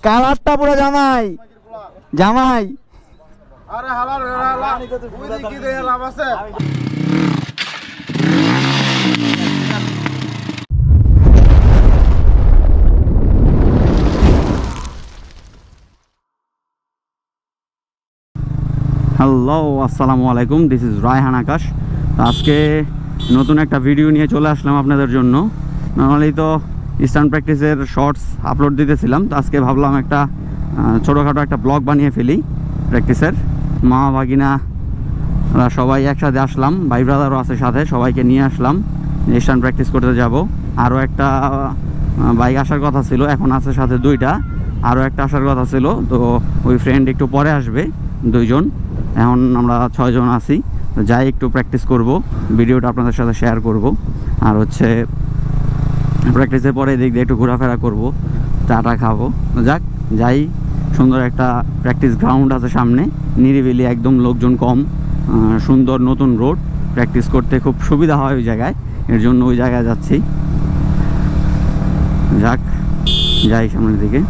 কালারটা পুরো জামাই জামাই। আরে হালার ওই কি দেয়া লাভ আছে? হ্যালো আসসালামু আলাইকুম, দিস ইজ রায়হান আকাশ। আজকে নতুন একটা ভিডিও নিয়ে চলে আসলাম আপনাদের জন্য। নর্মালি তো ইস্টার্ন প্র্যাকটিসের শর্টস আপলোড দিতেছিলাম, তো আজকে ভাবলাম একটা ছোটোখাটো একটা ব্লগ বানিয়ে ফেলি প্র্যাকটিসের। মা ভাগিনা সবাই একসাথে আসলাম, ভাই ব্রাদারও আছে সাথে, সবাইকে নিয়ে আসলাম ইস্টার্ন প্র্যাকটিস করতে যাব। আরও একটা বাইক আসার কথা ছিল, এখন আছে সাথে দুইটা, আরও একটা আসার কথা ছিল, তো ওই ফ্রেন্ড একটু পরে আসবে দুইজন। এখন আমরা 6 জন আছি, তো যাই একটু প্র্যাকটিস করব, ভিডিওটা আপনাদের সাথে শেয়ার করব। আর হচ্ছে প্র্যাকটিসের পরে এদিক দিয়ে একটু ঘোরাফেরা করব, চাটা খাবো। যাক যাই, সুন্দর একটা প্র্যাকটিস গ্রাউন্ড আছে সামনে, নিরিবিলি একদম, লোকজন কম, সুন্দর নতুন রোড, প্র্যাকটিস করতে খুব সুবিধা হয় ওই জায়গায়, এর জন্য ওই জায়গায় যাচ্ছি। যাক যাই সামনের দিকে।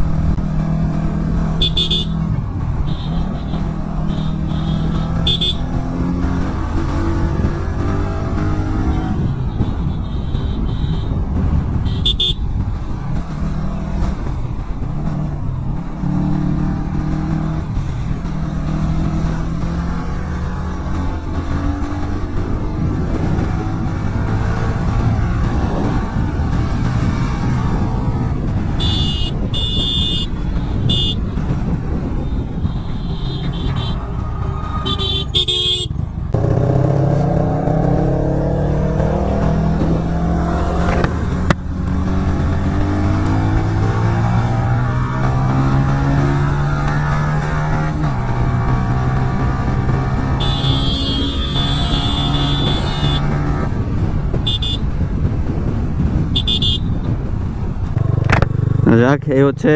যাক, এই হচ্ছে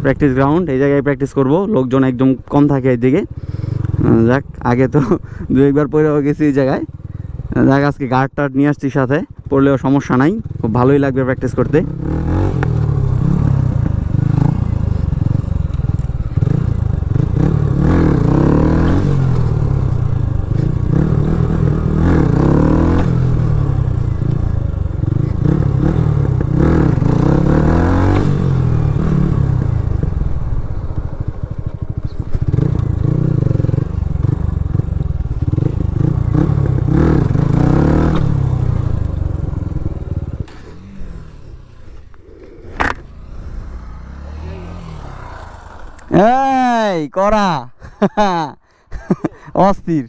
প্র্যাকটিস গ্রাউন্ড, এই জায়গায় প্র্যাকটিস করব, লোকজন একদম কম থাকে এইদিকে। যাক, আগে তো দু একবার পরেও গেছি এই জায়গায়। যাক, আজকে গার্ড টার্ড নিয়ে আসছি সাথে, পড়লেও সমস্যা নাই, খুব ভালোই লাগবে প্র্যাকটিস করতে। এই করা অস্থির।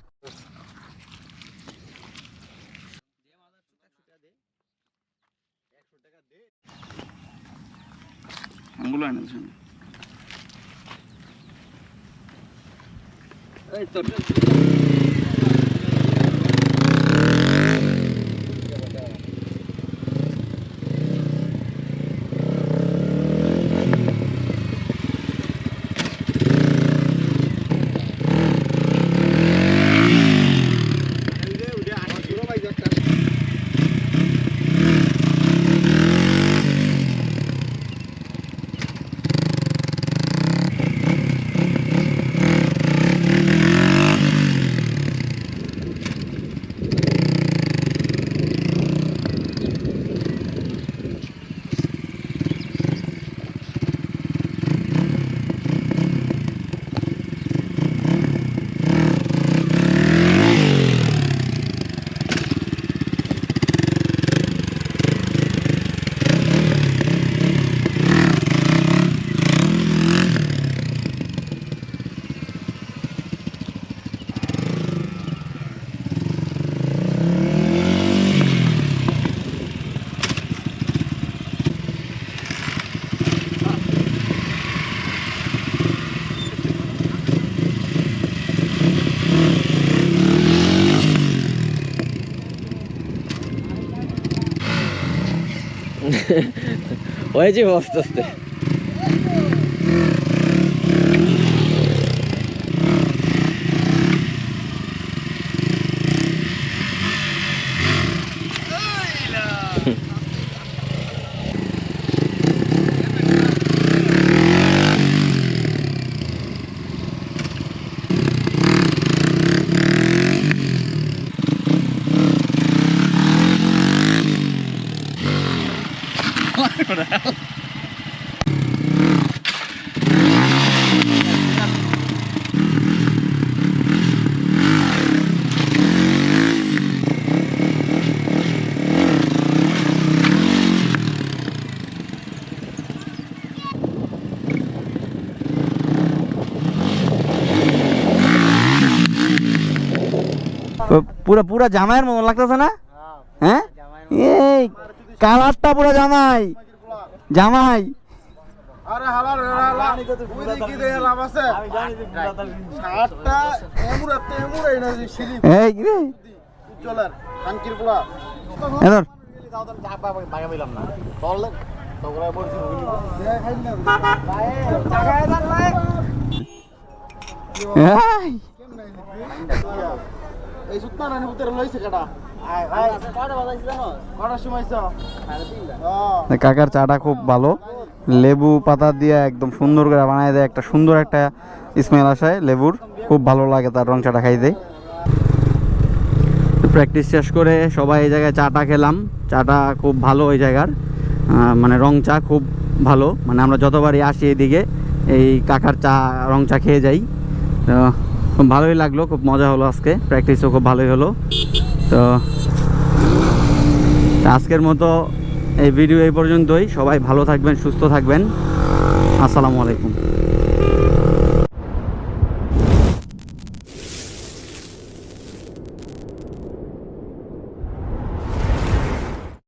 হয়েছে আস্তে আস্তে। পুরা পুরা জামাইয়ের মতো লাগতেছে না? হ্যাঁ, এই কালারটা পুরো জামাই জামাই। আরে হালার ওই কি দে লাভ আছে শার্টটা এমুরা না স্লিপ এই কি রে উজ্জ্বলের কানকির পোলা এদর ভাগে পেলাম না বললে তোরা বলছিস দেখাই না ভাই জায়গায় দাঁড় লাই এই এই সুতনা না উত্তর লইছে কাটা ভাই কাটা বাজাইছ জানো কটার সময় আইছো কাকার চাটা খুব ভালো, লেবু পাতা দিয়ে একদম সুন্দর করে বানায় দেয়, একটা সুন্দর একটা স্মেল আসে লেবুর, খুব ভালো লাগে তার রং চাটা খাইতে। প্র্যাকটিস শেষ করে সবাই এই জায়গায় চাটা খেলাম, চাটা খুব ভালো ওই জায়গার, মানে রং চা খুব ভালো, মানে আমরা যতবারই আসি এদিকে এই কাকার চা রং চা খেয়ে যাই, তো খুব ভালোই লাগলো, খুব মজা হলো আজকে, প্র্যাকটিসও খুব ভালোই হলো। তো আজকের মতো এই ভিডিও এই পর্যন্তই, সবাই ভালো থাকবেন, সুস্থ থাকবেন, আসসালামু আলাইকুম।